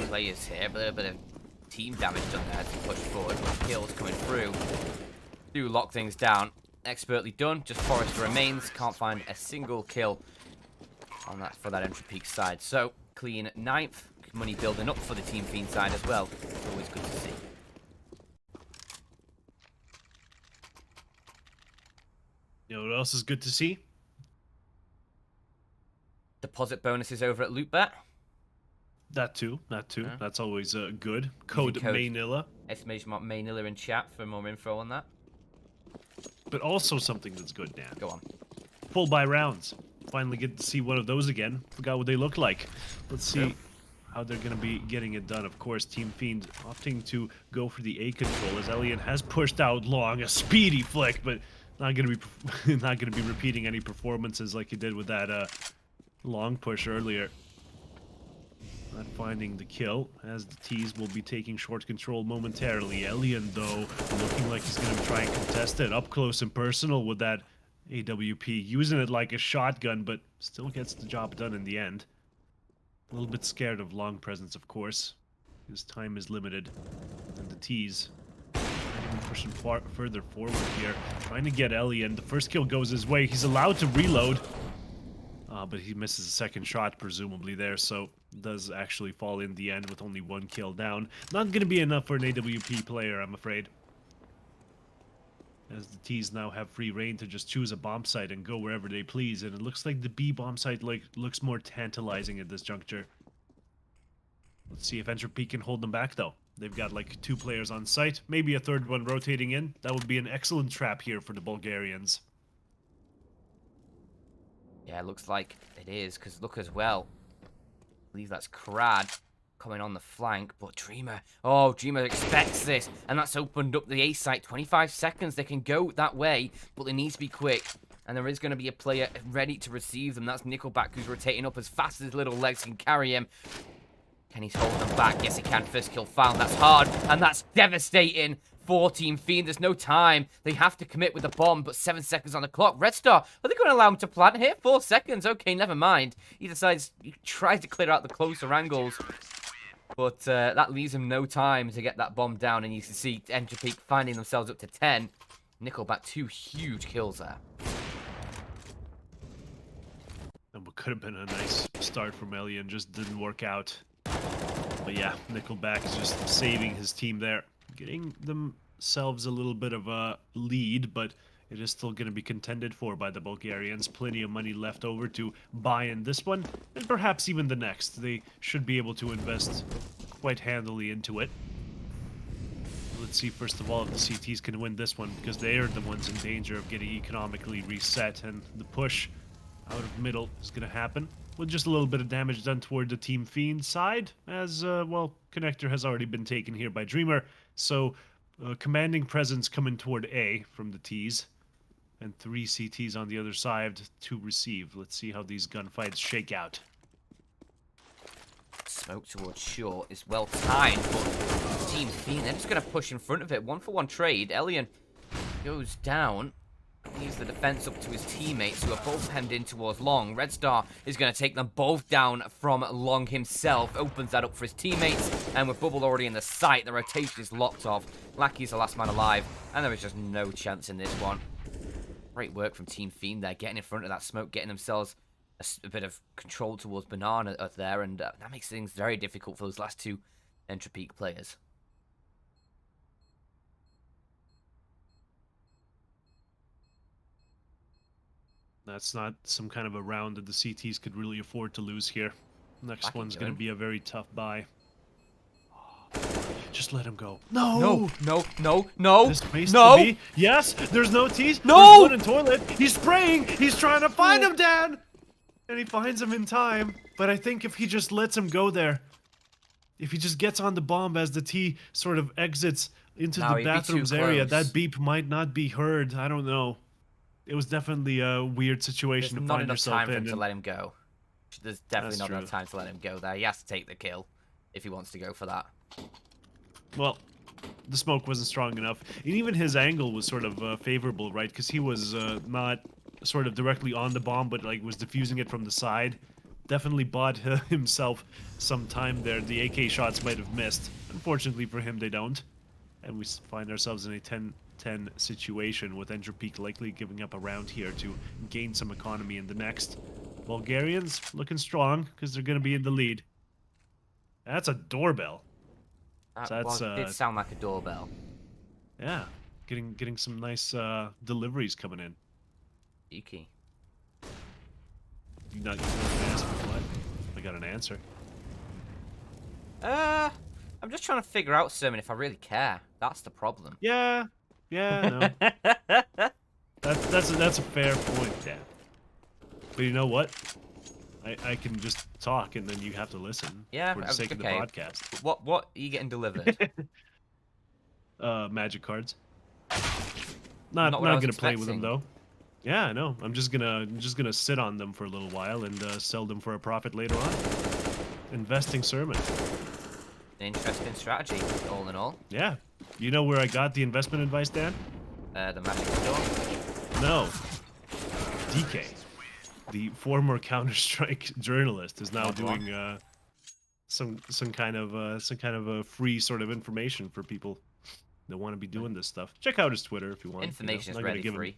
Players here, but a bit of team damage done there to push forward. Kills coming through. Do lock things down. Expertly done. Just Forrester remains. Can't find a single kill on that for that Entropiq side. So clean 9th. Money building up for the Team Fiend side as well. Always good to see. You know what else is good to see? Deposit bonuses over at LOOT.BET. That too. Yeah. That's always good. Code Manila. Exclamation mark Manila in chat for more info on that. But also something that's good, Dan. Go on. Pull by rounds. Finally get to see one of those again. Forgot what they look like. Let's see how they're going to be getting it done. Of course, Team Fiend opting to go for the A control, as Elian has pushed out long. A speedy flick, but not going to be repeating any performances like he did with that long push earlier. Not finding the kill, as the T's will be taking short control momentarily. Elian, though, looking like he's going to try and contest it up close and personal with that AWP, using it like a shotgun, but still gets the job done in the end. A little bit scared of long presence, of course. His time is limited. And the T's pushing further forward here, trying to get Elian. The first kill goes his way. He's allowed to reload. But he misses a second shot, presumably there, so does actually fall in the end with only 1 kill down. Not going to be enough for an AWP player, I'm afraid. As the T's now have free reign to just choose a bomb site and go wherever they please, and it looks like the B bomb site looks more tantalizing at this juncture. Let's see if Entropiq can hold them back, though. They've got like 2 players on site, maybe a third one rotating in. That would be an excellent trap here for the Bulgarians. Yeah, it looks like it is, because look as well. I believe that's Crad coming on the flank, but Dreamer. Oh, Dreamer expects this, and that's opened up the A site. 25 seconds, they can go that way, but they need to be quick. And there is going to be a player ready to receive them. That's Nickelback, who's rotating up as fast as his little legs can carry him. Can he hold them back? Yes, he can. First kill found. That's hard, and that's devastating for Team Fiend. There's no time. They have to commit with the bomb, but 7 seconds on the clock. Red Star, are they going to allow him to plant here? 4 seconds. Okay, never mind. He tries to clear out the closer angles. But that leaves him no time to get that bomb down, and you can see Entropiq finding themselves up to 10. Nickelback, 2 huge kills there. And what could have been a nice start from Elian just didn't work out. But yeah, Nickelback is just saving his team there. Getting themselves a little bit of a lead, but it is still going to be contended for by the Bulgarians. Plenty of money left over to buy in this one, and perhaps even the next. They should be able to invest quite handily into it. Let's see, first of all, if the CTs can win this one, because they are the ones in danger of getting economically reset, and the push out of middle is going to happen. With just a little bit of damage done toward the Team Fiend side, as, well, Connector has already been taken here by Dreamer, so commanding presence coming toward A from the Ts, and 3 CTs on the other side to receive. Let's see how these gunfights shake out. Smoke towards short is well timed, but Team Fiend, they're just going to push in front of it. 1-for-1 trade. Elian goes down. Leaves the defense up to his teammates, who are both hemmed in towards Long. Red Star is going to take them both down from Long himself. Opens that up for his teammates, and with Bubble already in the sight, the rotation is locked off. Lackey's the last man alive, and there is just no chance in this one. Great work from Team Fiend there, getting in front of that smoke, getting themselves a bit of control towards Banana there, and that makes things very difficult for those last 2 Entropiq players. That's not some kind of a round that the CTs could really afford to lose here. Next one's going to be a very tough buy. Just let him go. No! No! This space to be. Yes! There's no T's. No! There's one in toilet. He's spraying! He's trying to find him, Dan! And he finds him in time. But I think if he just lets him go there, if he just gets on the bomb as the T sort of exits into the bathrooms area, that beep might not be heard. I don't know. It was definitely a weird situation to find yourself in. There's not enough time for him to let him go. There's definitely not enough time to let him go there. He has to take the kill if he wants to go for that. Well, the smoke wasn't strong enough. And even his angle was sort of favorable, right? Because he was not sort of directly on the bomb, but like was diffusing it from the side. Definitely bought himself some time there. The AK shots might have missed. Unfortunately for him, they don't. And we find ourselves in a 10 situation, with Entropiq likely giving up a round here to gain some economy in the next. Bulgarians looking strong because they're going to be in the lead. That's a doorbell. That did sound like a doorbell. Yeah, getting some nice deliveries coming in. Cheeky. You not gonna ask me what? I got an answer. I'm just trying to figure out, Sermon, if I really care. That's the problem. Yeah, no. That's a fair point, Dan. But you know what? I can just talk and then you have to listen. Yeah, for the sake of the podcast. What are you getting delivered? Magic cards. Not gonna play with them though. Yeah, I know. I'm just gonna sit on them for a little while and sell them for a profit later on. Investing sermon. An interesting strategy, all in all. Yeah. You know where I got the investment advice, Dan? The magic store. No. DK, the former Counter-Strike journalist, is now doing some kind of a free sort of information for people that want to be doing this stuff. Check out his Twitter if you want. Information is ready free.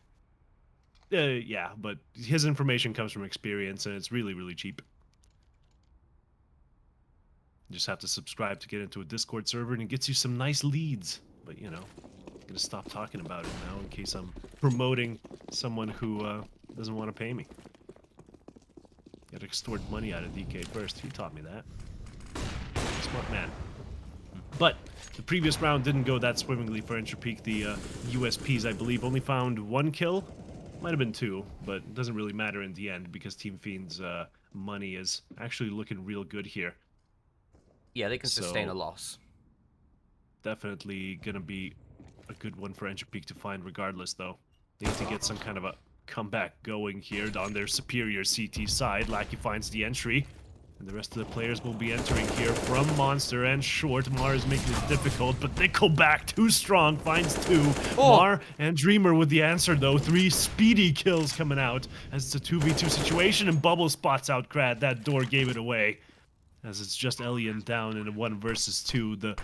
Yeah, but his information comes from experience, and it's really, really cheap. You just have to subscribe to get into a Discord server, and it gets you some nice leads. But, you know, I'm going to stop talking about it now in case I'm promoting someone who doesn't want to pay me. Got to extort money out of DK first. He taught me that. Smart man. But the previous round didn't go that swimmingly for Entropiq. The USPs, I believe, only found 1 kill. Might have been 2, but it doesn't really matter in the end because Team Fiend's money is actually looking real good here. Yeah, they can sustain a loss. Definitely gonna be a good one for Entropiq to find regardless, though. They need to get some kind of a comeback going here on their superior CT side. Lackey finds the entry, and the rest of the players will be entering here from Monster and Short. Mar is making it difficult, but Nickelback, too strong, finds 2. Mar and Dreamer with the answer, though. 3 speedy kills coming out as it's a 2v2 situation, and Bubble spots out Grad. That door gave it away. as it's just Elian down in a 1 versus 2. The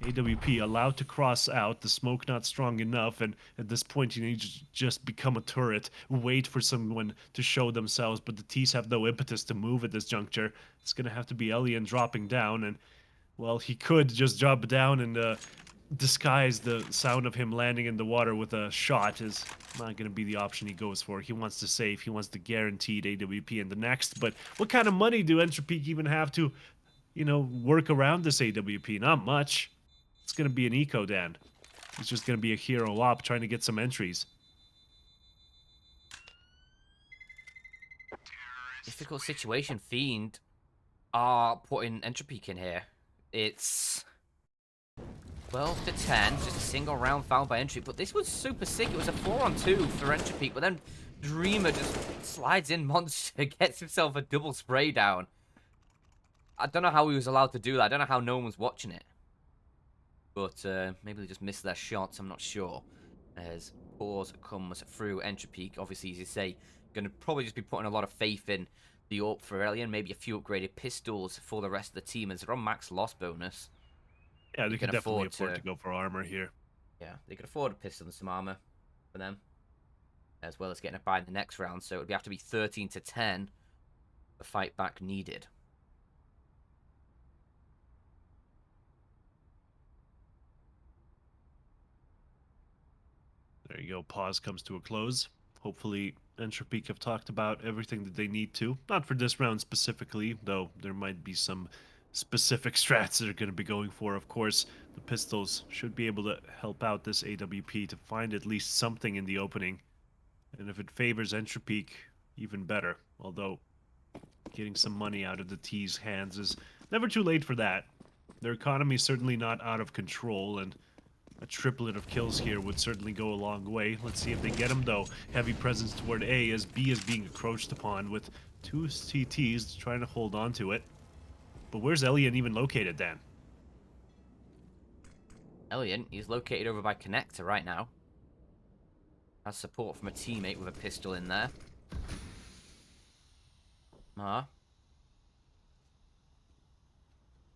AWP allowed to cross out, the smoke not strong enough, and at this point you need to just become a turret, wait for someone to show themselves, but the T's have no impetus to move at this juncture. It's gonna have to be Elian dropping down, and well, he could just drop down and disguise the sound of him landing in the water with a shot. Is not going to be the option he goes for. He wants to save. He wants the guaranteed AWP in the next. But what kind of money do Entropiq even have to, you know, work around this AWP? Not much. It's going to be an eco, Dan. It's just going to be a hero op trying to get some entries. Difficult situation. Fiend are putting Entropiq in here. It's 12 to 10, just a single round foul by Entropiq, but this was super sick. It was a 4-on-2 for Entropiq, but then Dreamer just slides in monster, gets himself a double spray down. I don't know how he was allowed to do that. I don't know how no one was watching it. But maybe they just missed their shots, I'm not sure. As pause comes through Entropiq, obviously, as you say, going to probably just be putting a lot of faith in the AWP for Alien, maybe a few upgraded pistols for the rest of the team as they're on max loss bonus. Yeah, they can definitely afford to go for armor here. Yeah, they could afford a pistol and some armor for them, as well as getting a buy in the next round. So it would have to be 13 to 10. The fight back needed. There you go. Pause comes to a close. Hopefully, Entropiq have talked about everything that they need to. Not for this round specifically, though there might be some specific strats that are going to be going for. Of course, the pistols should be able to help out this AWP to find at least something in the opening. And if it favors Entropiq, even better. Although, getting some money out of the T's hands is never too late for that. Their economy is certainly not out of control, and a triplet of kills here would certainly go a long way. Let's see if they get him, though. Heavy presence toward A as B is being encroached upon with 2 CTs trying to hold on to it. But where's Elian even located, Dan? Elian, he's located over by Connector right now. Has support from a teammate with a pistol in there. Looking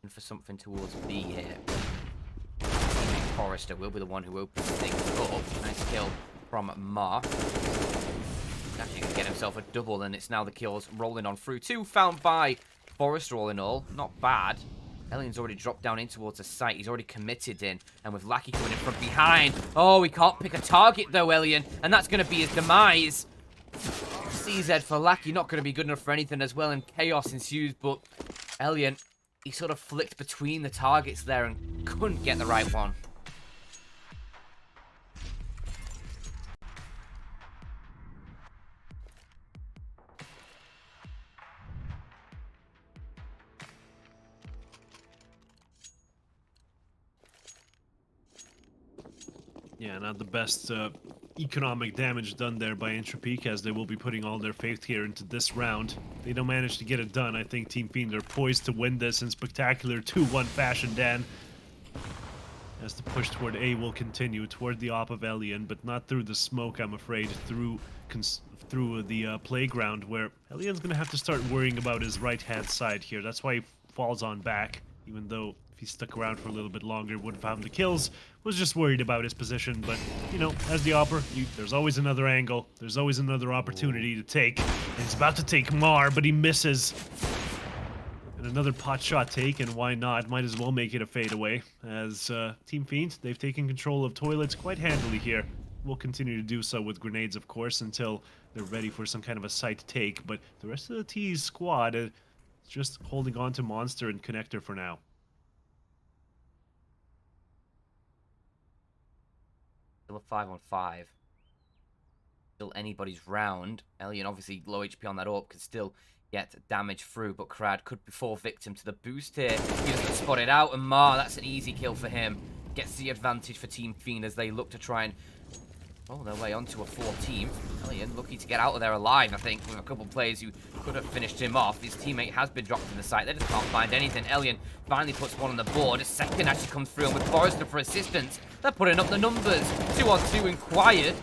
for something towards B here. Forrester will be the one who opens things up. Nice kill from Mar. Actually can get himself a double, and it's now the kills rolling on through. 2 found by Forrester all in all. Not bad. Elian's already dropped down in towards the site. He's already committed in. And with Lackey coming in from behind. Oh, he can't pick a target though, Elian. And that's going to be his demise. CZ for Lackey, not going to be good enough for anything as well. And chaos ensues, but Elian, he sort of flicked between the targets there and couldn't get the right one. Yeah, not the best economic damage done there by Entropiq, as they will be putting all their faith here into this round. They don't manage to get it done. I think Team Fiend are poised to win this in spectacular 2-1 fashion, Dan. As the push toward A will continue, toward the op of Elian, but not through the smoke, I'm afraid, through the playground, where Elian's going to have to start worrying about his right-hand side here. That's why he falls on back, even though if he stuck around for a little bit longer, would have found the kills. Was just worried about his position, but, you know, as the opper, there's always another angle. There's always another opportunity to take. And he's about to take Mar, but he misses. And another pot shot take, and why not? Might as well make it a fadeaway. As Team Fiend, they've taken control of toilets quite handily here. We'll continue to do so with grenades, of course, until they're ready for some kind of a site take. But the rest of the T's squad is just holding on to Monster and Connector for now. Still a 5-on-5. Still anybody's round. Elian, obviously low HP on that AWP, could still get damage through, but Krad could fall victim to the boost here. He doesn't spot it out, and Mar, that's an easy kill for him. Gets the advantage for Team Fiend as they look to try and roll their way onto a 4-team. Elian lucky to get out of there alive, I think, with a couple of players who could have finished him off. His teammate has been dropped in the site. They just can't find anything. Elian finally puts one on the board. A second actually comes through, and with Forrester for assistance, they're putting up the numbers. 2-on-2 in quiet.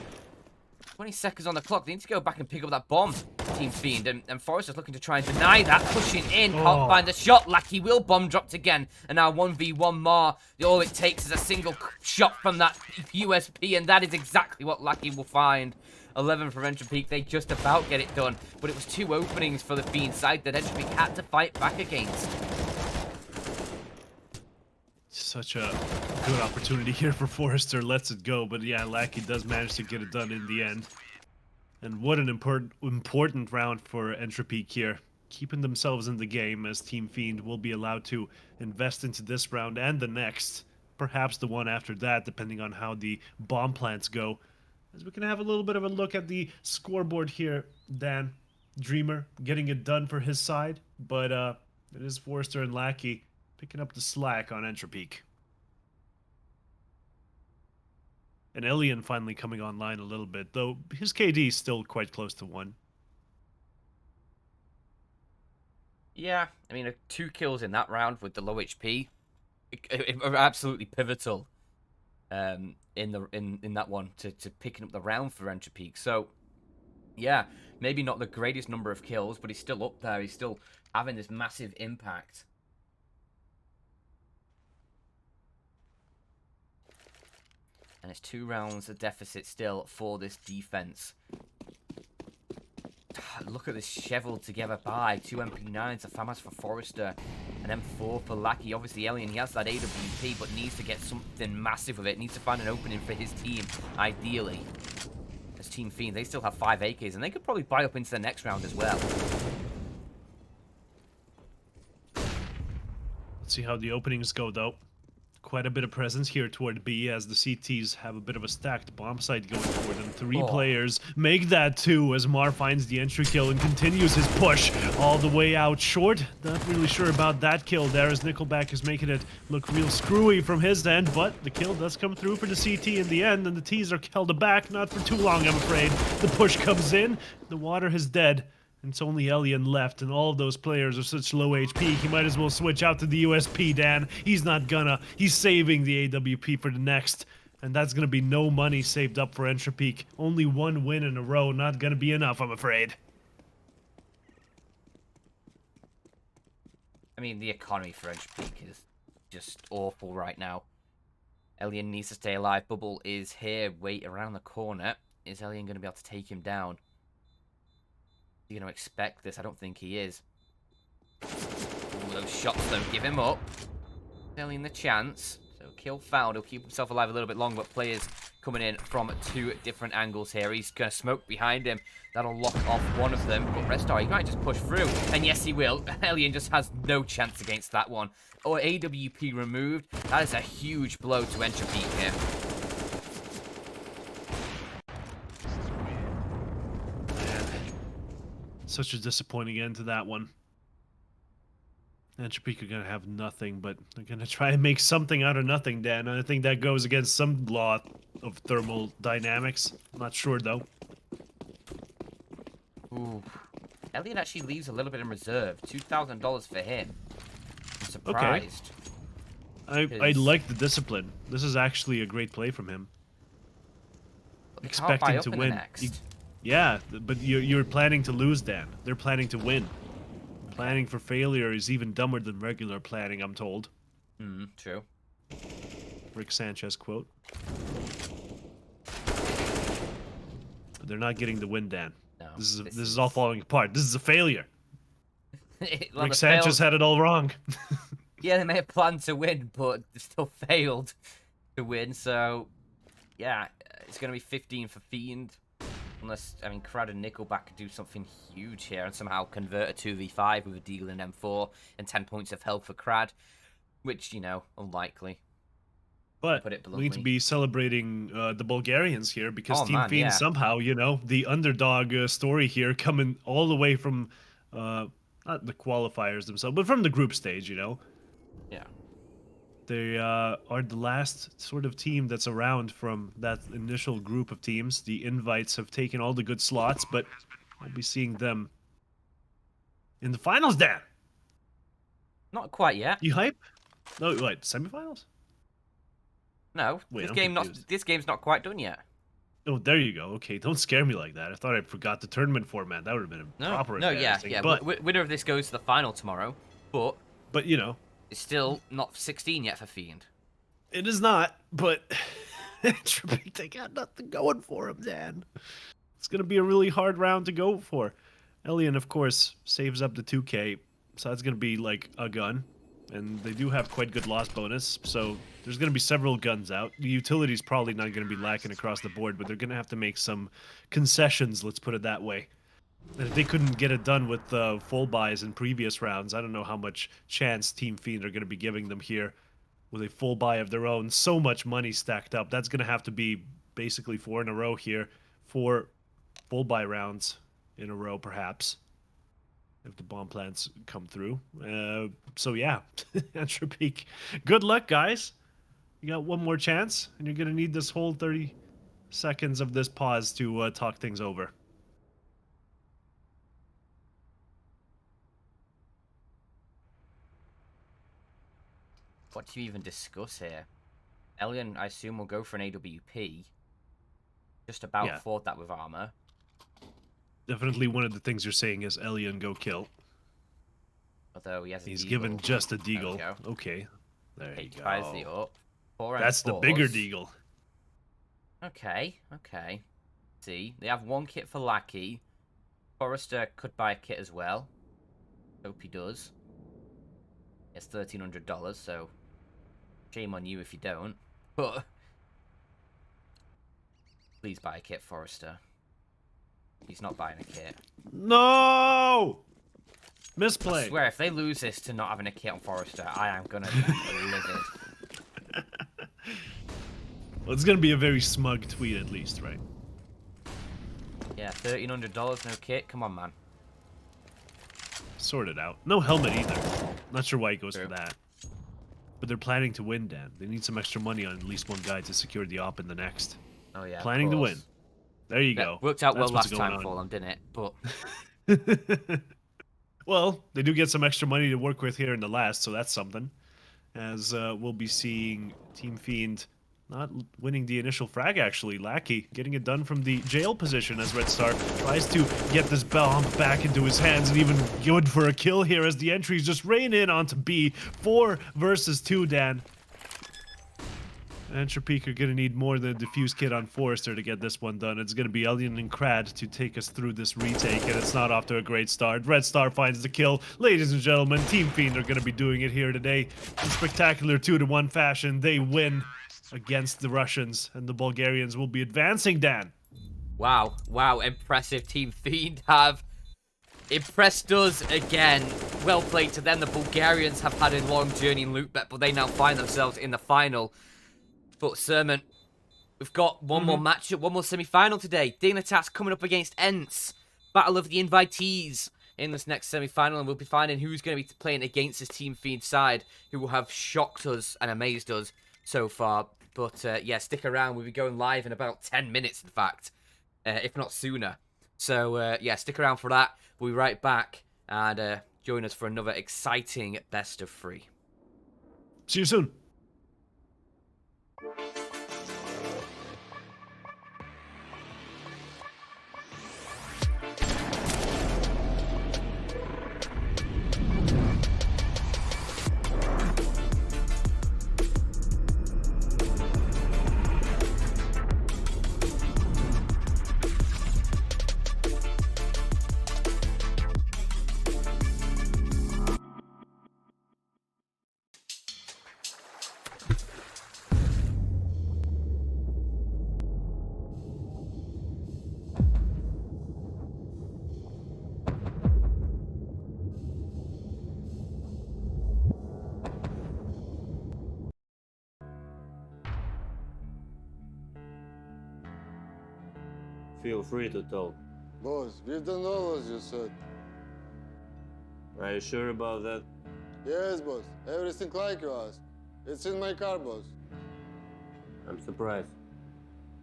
20 seconds on the clock. They need to go back and pick up that bomb, Team Fiend. And Forrester's looking to try and deny that. Pushing in. Can't find the shot. Lackey will bomb dropped again. And now 1v1 more. All it takes is a single shot from that USP. And that is exactly what Lackey will find. 11 for Entropiq. They just about get it done. But it was 2 openings for the Fiend side that Entropiq had to fight back against. Such a good opportunity here for Forrester. Lets it go, but yeah, Lackey does manage to get it done in the end. And what an important round for Entropiq here, keeping themselves in the game, as Team Fiend will be allowed to invest into this round and the next, perhaps the one after that, depending on how the bomb plants go. As we can have a little bit of a look at the scoreboard here, Dan. Dreamer getting it done for his side, but it is Forrester and Lackey picking up the slack on Entropiq. And Elian finally coming online a little bit, though his KD is still quite close to 1. Yeah, I mean, 2 kills in that round with the low HP are absolutely pivotal in that one to picking up the round for Entropiq. So, yeah, maybe not the greatest number of kills, but he's still up there. He's still having this massive impact. And it's 2 rounds of deficit still for this defense. Look at this shoveled together buy. 2 MP9s, a FAMAS for Forrester, an M4 for Lackey. Obviously, Alien, he has that AWP, but needs to get something massive with it. Needs to find an opening for his team, ideally. As Team Fiend, they still have 5 AKs, and they could probably buy up into the next round as well. Let's see how the openings go, though. Quite a bit of presence here toward B, as the CTs have a bit of a stacked bomb site going for them. 3 players make that 2 as Mar finds the entry kill and continues his push all the way out short. Not really sure about that kill there, as Nickelback is making it look real screwy from his end, but the kill does come through for the CT in the end, and the Ts are held back. Not for too long, I'm afraid. The push comes in, the water is dead. It's only Elian left, and all of those players are such low HP, he might as well switch out to the USP, Dan. He's not gonna. He's saving the AWP for the next. And that's gonna be no money saved up for Entropiq. Only 1 win in a row, not gonna be enough, I'm afraid. I mean, the economy for Entropiq is just awful right now. Elian needs to stay alive. Bubble is here, wait around the corner. Is Elian going to be able to take him down? Is he going to expect this? I don't think he is. Ooh, those shots don't give him up. Elian the chance. So kill found. He'll keep himself alive a little bit longer, but players coming in from 2 different angles here. He's going to smoke behind him. That'll lock off one of them. But Red Star, he might just push through. And yes, he will. Elian just has no chance against that one. Or AWP removed. That is a huge blow to Entropiq here. Such a disappointing end to that one. Entropiq are going to have nothing, but they're going to try and make something out of nothing, Dan. And I think that goes against some law of thermal dynamics. I'm not sure, though. Ooh. Elliot actually leaves a little bit in reserve. $2,000 for him. I'm surprised. Okay. I like the discipline. This is actually a great play from him. Expecting to win. Yeah, but you're planning to lose, Dan. They're planning to win. Planning for failure is even dumber than regular planning, I'm told. True. Rick Sanchez quote. But they're not getting the win, Dan. No, this is all falling apart. This is a failure. Well, Rick Sanchez had it all wrong. Yeah, they may have planned to win, but they still failed to win. So, yeah, it's going to be 15 for Fiend. Unless, I mean, Crad and Nickelback could do something huge here and somehow convert a 2v5 with a Deagle and M4 and 10 points of health for Crad. Which, you know, unlikely. But we need to be celebrating the Bulgarians here because Team Fiend somehow, you know, the underdog story here coming all the way from, not the qualifiers themselves, but from the group stage, you know. Yeah. They are the last sort of team that's around from that initial group of teams. The invites have taken all the good slots, but we'll be seeing them in the finals, Dan. Not quite yet. You hype? No, what, semifinals? No, Wait, this game's not quite done yet. Oh, there you go. Okay, don't scare me like that. I thought I forgot the tournament format. That would have been a proper embarrassing. Yeah. But, Winner of this goes to the final tomorrow, but you know, it's still not 16 yet for Fiend. it is not. But Entropiq, they got nothing going for him, Dan. It's gonna be a really hard round to go for. Elian, of course, saves up the 2K, so that's gonna be like a gun. And they do have quite good loss bonus, so there's going to be several guns out. The utility's probably not going to be lacking across the board, but they're going to have to make some concessions, let's put it that way. And if they couldn't get it done with full buys in previous rounds, I don't know how much chance Team Fiend are going to be giving them here with a full buy of their own. So much money stacked up. That's going to have to be basically 4 in a row here. 4 full buy rounds in a row, perhaps, if the bomb plants come through. So yeah, Entropiq, good luck, guys. You got one more chance, and you're gonna need this whole 30 seconds of this pause to talk things over. What do you even discuss here? Elian, I assume, will go for an AWP. Just about fought that with armor. Definitely one of the things you're saying is Elian go kill. Although he has He's a given deagle. just a There we deagle. go. Okay, there you go. Tries the up. 4 and That's the bigger 4s. deagle. Okay. See, they have 1 kit for Lackey. Forrester could buy a kit as well. Hope he does. It's $1,300, so shame on you if you don't. But please buy a kit, Forrester. He's not buying a kit. No! Misplay. I swear, if they lose this to not having a kit on Forrester, I am gonna be livid. Well, it's gonna be a very smug tweet at least, right? Yeah, $1,300, no kit. Come on, man. Sort it out. No helmet either. Not sure why he goes True. for that. But they're planning to win, Dan. They need some extra money on at least one guy to secure the op in the next. Oh yeah. of Planning to course. win. There you go. Worked out well That's what's last time going for them, didn't it? But on. Well, they do get some extra money to work with here in the last, so that's something. As we'll be seeing Team Fiend not winning the initial frag, actually. Lackey getting it done from the jail position as Red Star tries to get this bomb back into his hands, and even good for a kill here as the entries just rain in onto B. 4 versus 2, Dan. Entropiq are going to need more than a diffuse kit on Forrester to get this one done. It's going to be Elian and Krad to take us through this retake, and it's not off to a great start. Red Star finds the kill. Ladies and gentlemen, Team Fiend are going to be doing it here today in spectacular 2-1 fashion. They win against the Russians, and the Bulgarians will be advancing, Dan. wow, impressive. Team Fiend have impressed us again. Well played to them. The Bulgarians have had a long journey in LOOT.BET, but they now find themselves in the final. But Sermon, we've got one more matchup, one more semi-final today. Dignitas coming up against Ents. Battle of the invitees in this next semi-final, and we'll be finding who's going to be playing against this Team Fiend side, who will have shocked us and amazed us so far. But yeah, stick around. We'll be going live in about 10 minutes, in fact, if not sooner. So yeah, stick around for that. We'll be right back, and join us for another exciting best of 3. See you soon. Feel free to talk. Boss, we've done all as you said. Are you sure about that? Yes, boss. Everything like you asked. It's in my car, boss. I'm surprised.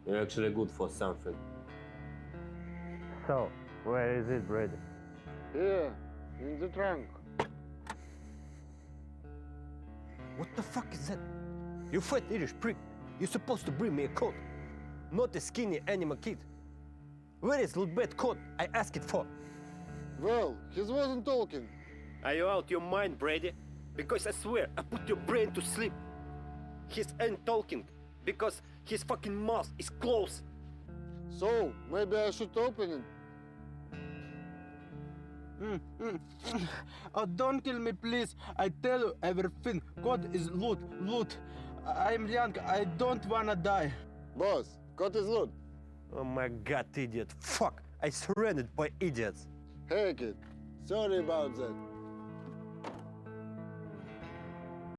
You're actually good for something. So, where is it, Brady? Here, in the trunk. What the fuck is that? You fat Irish prick. You're supposed to bring me a coat, not a skinny animal kid. Where is LOOT.BET code I asked it for? Well, he wasn't talking. Are you out your mind, Brady? Because I swear, I put your brain to sleep. He ain't talking because his fucking mouth is closed. So, maybe I should open it. Oh, don't kill me, please. I tell you everything. Code is loot, loot. I'm young. I don't wanna die. Boss, code is loot. Oh my god, idiot. Fuck, I surrendered by idiots. Hey kid, sorry about that.